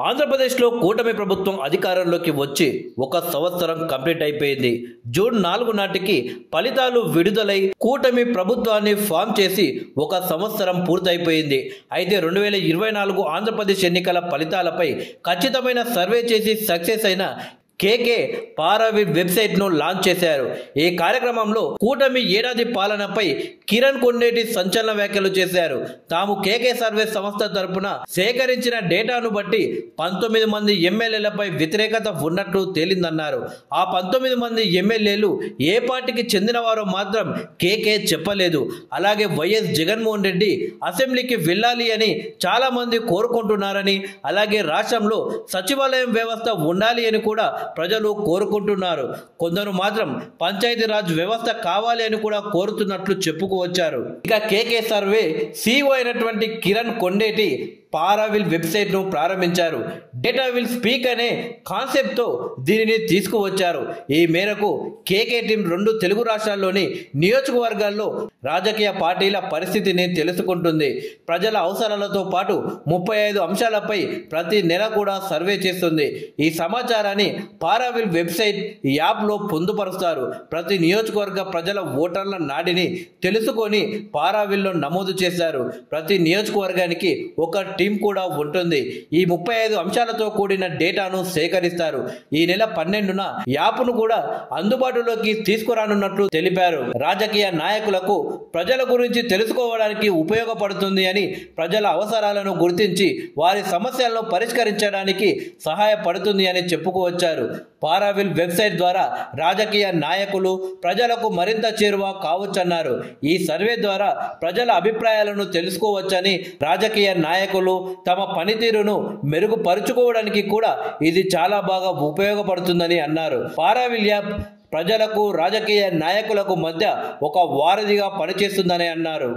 ఆంధ్రప్రదేశ్లో కూటమి ప్రభుత్వం అధికారంలోకి వచ్చి 1 సంవత్సరం కంప్లీట్ అయిపోయింది. జూన్ 4 నాటికి ఫలితాలు విడుదలై కూటమి ప్రభుత్వాన్ని ఫామ్ చేసి 1 సంవత్సరం పూర్తయిపోయింది. అయితే 2024 ఆంధ్రప్రదేశ్ ఎన్నికల ఫలితాలపై ఖచ్చితమైన సర్వే చేసి సక్సెస్ అయిన కేకే పారావిడ్ వెబ్సైట్ను లాంచ్ చేశారు. ఈ కార్యక్రమంలో కూటమి ఏడాది పాలనపై కిరణ్ కొండేటి సంచలన వ్యాఖ్యలు చేశారు. తాము కేకే సర్వే సంస్థ తరపున సేకరించిన డేటాను బట్టి 19 మంది ఎమ్మెల్యేలపై వ్యతిరేకత ఉన్నట్లు తేలిందన్నారు. ఆ 19 మంది ఎమ్మెల్యేలు ఏ పార్టీకి చెందినవారో మాత్రం కేకే చెప్పలేదు. అలాగే వైఎస్ జగన్మోహన్ రెడ్డి అసెంబ్లీకి వెళ్ళాలి అని చాలా మంది కోరుకుంటున్నారని, అలాగే రాష్ట్రంలో సచివాలయం వ్యవస్థ ఉండాలి అని కూడా ప్రజలు కోరుకుంటున్నారు. కొందరు మాత్రం పంచాయతీరాజ్ వ్యవస్థ కావాలి అని కూడా కోరుతున్నట్లు చెప్పుకోవచ్చారు. ఇక కేకే సర్వే CEO అయినటువంటి కిరణ్ కొండేటి పారావిల్ వెబ్సైట్ను ప్రారంభించారు. డేటా విల్ స్పీక్ అనే కాన్సెప్ట్తో దీనిని తీసుకువచ్చారు. ఈ మేరకు కేకే టీం 2 తెలుగు రాష్ట్రాల్లోని నియోజకవర్గాల్లో రాజకీయ పార్టీల పరిస్థితిని తెలుసుకుంటుంది. ప్రజల అవసరాలతో పాటు 35 అంశాలపై ప్రతి నెల కూడా సర్వే చేస్తుంది. ఈ సమాచారాన్ని పారావిల్ వెబ్సైట్ యాప్లో పొందుపరుస్తారు. ప్రతి నియోజకవర్గ ప్రజల ఓటర్ల నాడిని తెలుసుకొని పారావిల్లో నమోదు చేశారు. ప్రతి నియోజకవర్గానికి ఒక టీం కూడా ఉంటుంది. ఈ 35 అంశాలతో కూడిన డేటాను సేకరిస్తారు. ఈ నెల 12న యాప్ను కూడా అందుబాటులోకి తీసుకురానున్నట్లు తెలిపారు. రాజకీయ నాయకులకు ప్రజల గురించి తెలుసుకోవడానికి ఉపయోగపడుతుంది అని, ప్రజల అవసరాలను గుర్తించి వారి సమస్యలను పరిష్కరించడానికి సహాయపడుతుంది అని చెప్పుకోవచ్చారు. పారావిల్ వెబ్సైట్ ద్వారా రాజకీయ నాయకులు ప్రజలకు మరింత చేరువ కావచ్చన్నారు. ఈ సర్వే ద్వారా ప్రజల అభిప్రాయాలను తెలుసుకోవచ్చని, రాజకీయ నాయకులు తమ పనితీరును మెరుగుపరుచుకోవడానికి కూడా ఇది చాలా బాగా ఉపయోగపడుతుందని అన్నారు. పారావిల్ యాప్ ప్రజలకు రాజకీయ నాయకులకు మధ్య ఒక వారధిగా పనిచేస్తుందని అన్నారు.